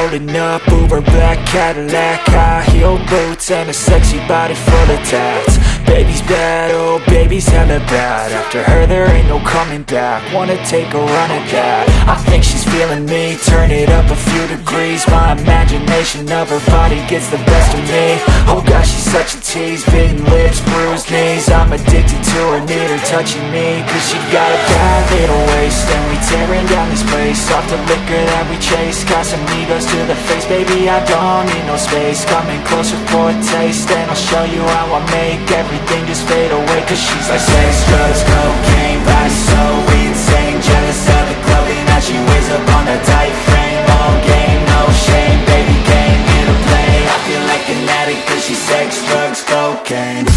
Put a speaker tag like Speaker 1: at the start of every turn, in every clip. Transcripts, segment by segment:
Speaker 1: Pulling up, Uber black Cadillac, high heel boots and a sexy body full of tats. Baby's bad, oh baby's hella bad. After her there ain't no coming back. Wanna take a run at that. I think she's feeling me, turn it up a few degrees. My imagination of her body gets the best of me. Oh gosh, she's such a tease, bitten lips, bruised knees. I'm addicted to her, need her touching me. Cause she got a bad little waist, and we tearing down this place. Off the liquor that we chase, got some egos to the face. Baby, I don't need no space, coming closer for a taste. And I'll show you how I make everything just fade away. Cause she's like sex, drugs, cocaine, body so insane. Jealous of the clothing that she wears up on that tight frame. All game, no shame, baby came here to play. I feel like an addict cause she's sex, drugs, cocaine.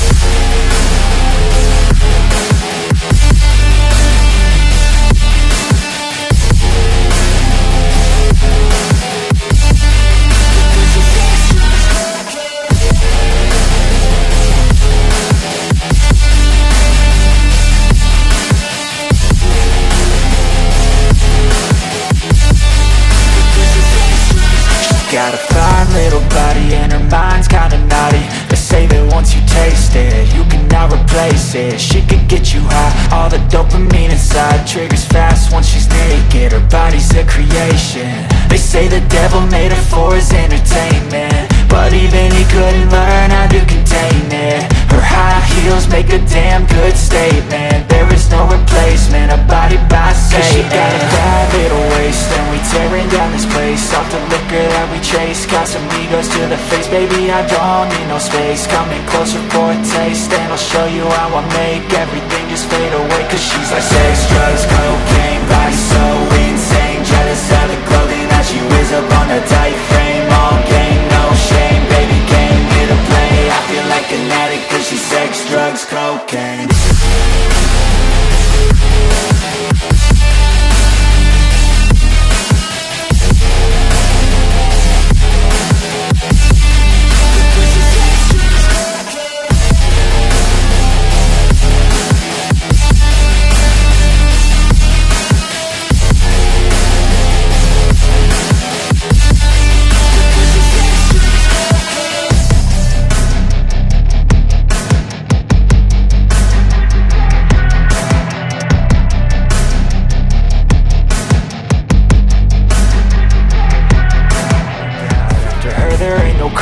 Speaker 1: Got a fine little body and her mind's kinda naughty. They say that once you taste it, you cannot replace it. She could get you high, all the dopamine inside triggers fast once she's naked. Her body's a creation. They say the devil made her for his entertainment, but even he couldn't learn how to contain it. Her high heels make a damn good statement. There is no replacement, a body by Satan. Cause she got a bad little waist, and we tearing down this place. Off the liquor that we chase, got some egos to the face. Baby, I don't need no space, coming closer for a taste. And I'll show you how I make everything just fade away. Cause she's like sex, drugs, cocaine, body so insane. Jealous of the clothing that she wears up on her tight frame. All game, no shame, baby came here to play. I feel like an addict cause she's sex, drugs, cocaine.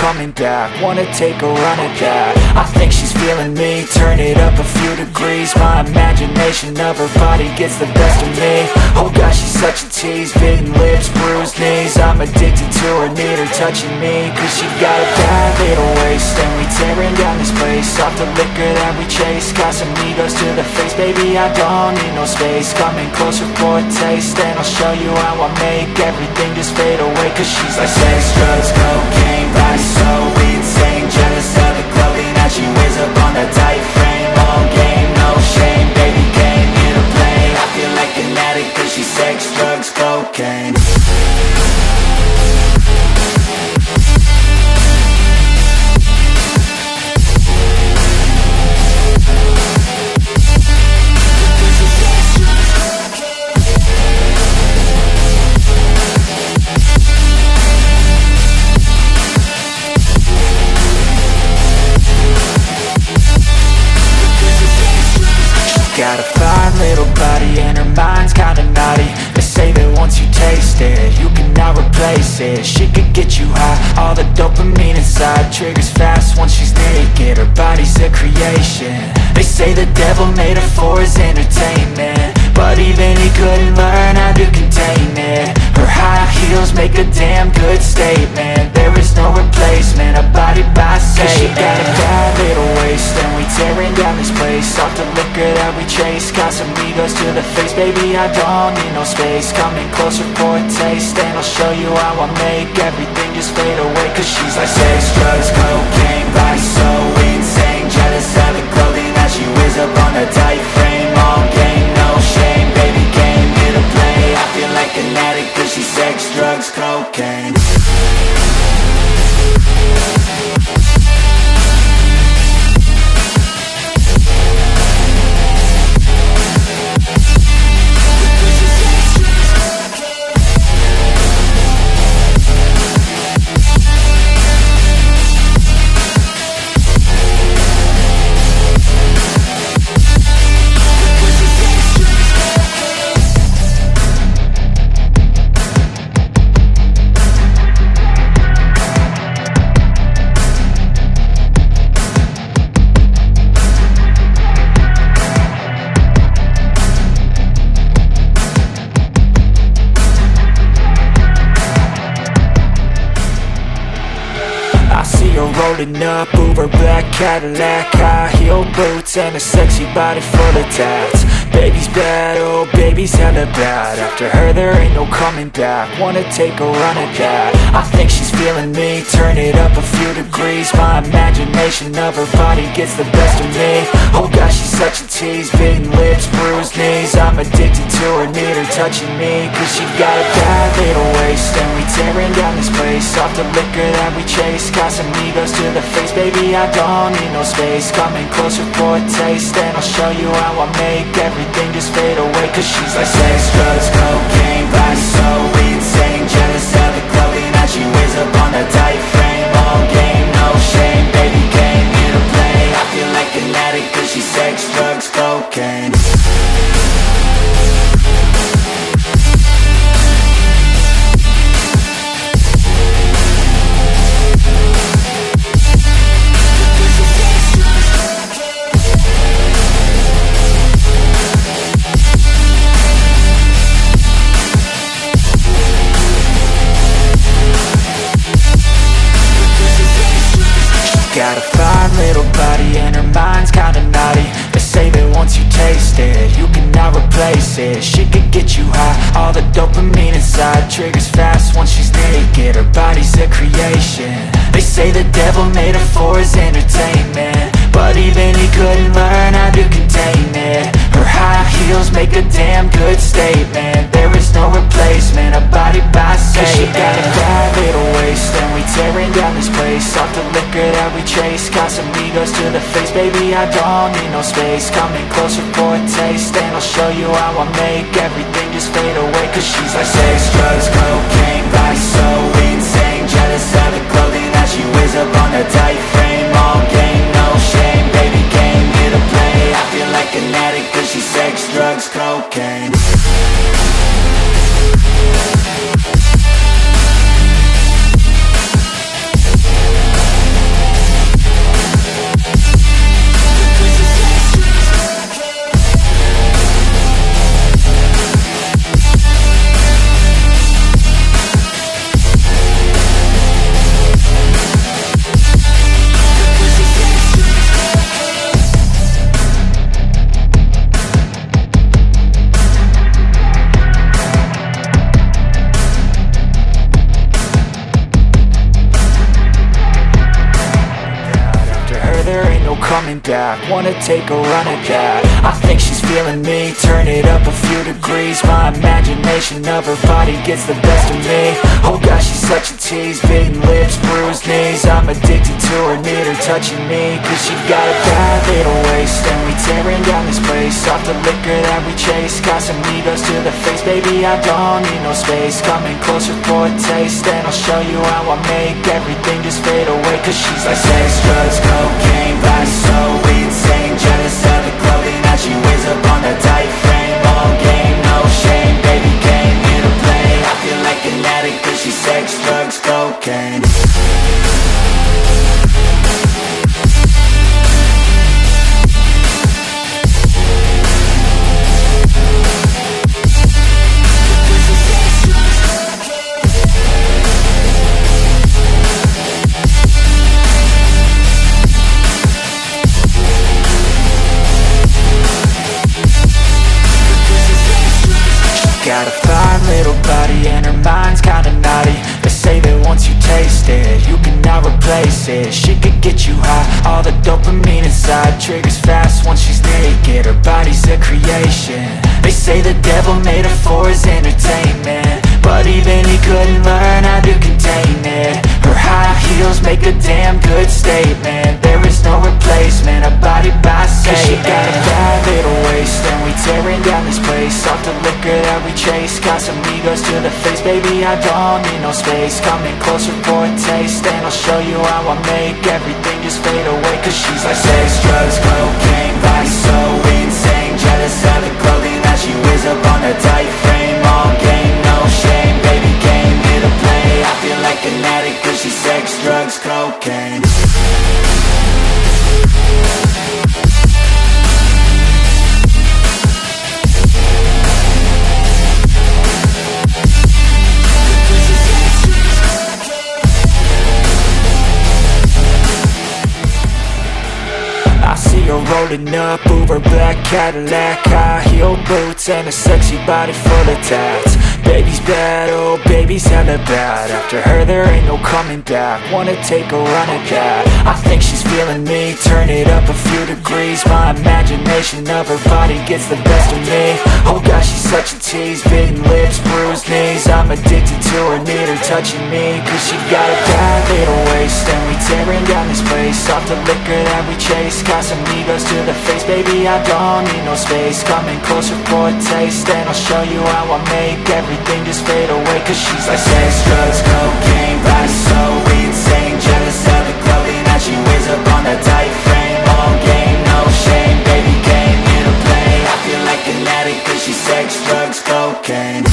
Speaker 1: Coming back, wanna take a run at that. I think she's feeling me, turn it up a few degrees. My imagination of her body gets the best of me. Oh gosh, she's such a tease, bitten lips, bruised knees. I'm addicted to her, need her touching me. Cause she got a bad little waist, and we tearing down this place. Off the liquor that we chase, got some egos to the face. Baby, I don't need no space, coming closer for a taste. And I'll show you how I make everything just fade away. Cause she's like sex, drugs, cocaine, body so insane. Jealous of the clothing that she wears up on that tight frame. All game, no shame, baby came here to play. I feel like an addict cause she's sex, drugs, cocaine. Got a fine little body and her mind's kinda naughty. They say that once you taste it, you cannot replace it. She could get you high, all the dopamine inside triggers fast once she's naked. Her body's a creation. They say the devil made her for his entertainment, but even he couldn't learn how to contain it. Her high heels make a damn good statement. There is no replacement, a body by Satan. Cause she got a bad little waist, and we tearing down this place. Off the liquor that we chase, got some egos to the face. Baby, I don't need no space, coming closer for a taste. And I'll show you how I make everything just fade away. Cause she's like sex, drugs, cocaine, body so insane. Jealous of the clothing that she wears up on her tight frame. All game, no shame, baby came here to play. I feel like an addict cause she's sex, drugs, cocaine. see her rolling up, Uber black Cadillac, high heel boots and a sexy body full of tats. Baby's bad, oh baby's hella bad. After her there ain't no coming back. Wanna take a run at that. I think she's feeling me, turn it up a few degrees. My imagination of her body gets the best of me. Oh gosh, she's such a tease, bitten lips, bruised knees. I'm addicted to her, need her touching me, cause she got a bad little waist. And we tearing down this place, off the liquor that we chase. Got some egos to the face, baby I don't need no space. Coming closer for a taste, and I'll show you how I make everything just fade away. Cause she's like sex, drugs, cocaine, body so insane. Jealous of the clothing that she wears up on a tight frame. All game, no shame, baby came here to play. I feel like an addict cause she's sex, drugs, cocaine. Got a fine little body and her mind's kinda naughty. They say that once you taste it, you cannot replace it. She could get you high, all the dopamine inside triggers fast once she's naked. Her body's a creation. They say the devil made her for his entertainment, but even he couldn't learn how to contain it. Her high heels make a damn good statement. There is no replacement, a body by Satan. She got a bad little waist, and we tearing down this place. Off the liquor that we chase, got some egos to the face. Baby, I don't need no space. Coming closer for a taste, and I'll show you how I make everything just fade away. Cause she's like sex, drugs, cocaine, body so insane. Jealous of the clothing that she wears up on a tight frame. All game, no shame, baby came here to play. I feel like an addict cause she's sex, drugs, cocaine. Coming back, wanna take a run at that. I think she's feeling me, turn it up a few degrees. My imagination of her body gets the best of me. Oh gosh, she's such a tease, bitten lips, bruised knees. I'm addicted to her, need her touching me, cause she got a bad little waist. And we tearing down this place, off the liquor that we chase. Got some egos to the face, baby I don't need no space. Coming closer for a taste, and I'll show you how I make everything just fade away. Cause she's like sex, drugs, cocaine, body so insane. Jealous of the clothing that she wears up on a tight frame. All game, no shame, baby came here to play. I feel like an addict cause she's sex, drugs, cocaine. Got a fine little body and her mind's kinda naughty. They say that once you taste it, you cannot replace it. She could get you high, all the dopamine inside triggers fast once she's naked. Her body's a creation. They say the devil made her for his entertainment, but even he couldn't learn how to contain it. Her high heels make a damn good statement. There is no replacement, a body by Satan. She got a bad little waist, and we tearing down this place. Off the liquor that we chase, got some egos to the face. Baby, I don't need no space. Coming closer for a taste, and I'll show you how I make everything just fade away. Cause she's like sex, drugs, cocaine, body so insane. Jealous of the clothing that she wears up on a tight frame. All game, no shame, baby came here to play. I feel like an addict cause she's sex, drugs, cocaine. rolling up, Uber black Cadillac, high heel boots and a sexy body full of tats. Baby's bad, oh baby's hella bad. After her there ain't no coming back. Wanna take a run at that. I think she's feeling me, turn it up a few degrees. My imagination of her body gets the best of me. Oh gosh, she's such a tease, bitten lips, bruised knees. I'm addicted to her, need her touching me. Cause she got a bad little waist, and we tearing down this place. Off the liquor that we chase, got some egos to the face. Baby, I don't need no space, coming closer for a taste. And I'll show you how I make everything just fade away. Cause she's like sex, drugs, cocaine, body so insane. Jealous of the clothing that she wears up on that tight frame. All game, no shame, baby came here to play. I feel like an addict cause she's sex, drugs, cocaine.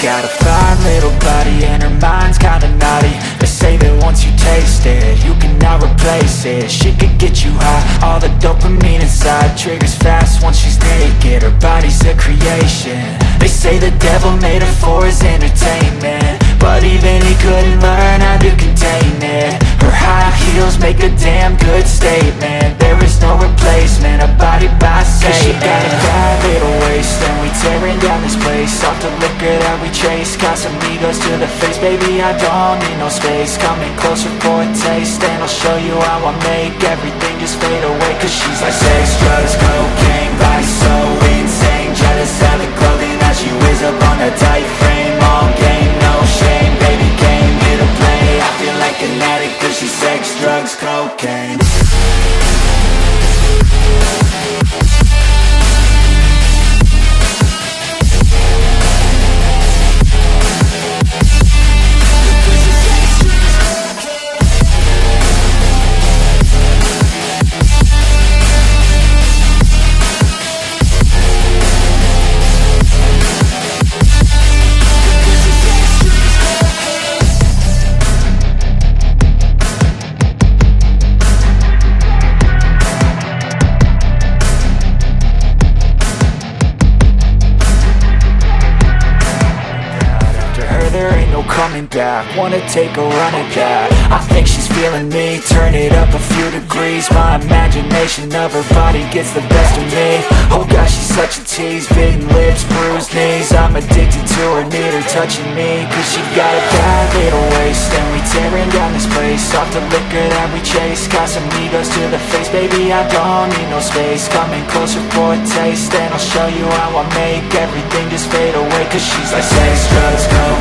Speaker 1: Got a fine little body and her mind's kinda naughty. They say that once you taste it, you cannot replace it. She could get you high, all the dopamine inside triggers fast once she's naked. Her body's a creation. They say the devil made her for his entertainment, but even he couldn't learn how to contain it. Her high heels make a damn good statement. There is no replacement, a body by Satan. She got a bad little waist, and we tearing down this place. Off the liquor that we chase, got some egos to the face. Baby, I don't need no space, coming closer for a taste. And I'll show you how I make everything just fade away. Cause she's like sex, drugs, cocaine, body so insane. Jealous of the clothing that she wears up on that tight frame. All game, no shame, baby came here to play. I feel like an addict cause she's sex, drugs, cocaine. Coming back, wanna take a run at that. I think she's feeling me, turn it up a few degrees. My imagination of her body gets the best of me. Oh gosh, she's such a tease, bitten lips, bruised knees. I'm addicted to her, need her touching me. Cause she got a bad little waist, and we tearing down this place. Off the liquor that we chase, got some egos to the face. Baby, I don't need no space, coming closer for a taste. And I'll show you how I make everything just fade away. Cause she's like sex, drugs, cocaine,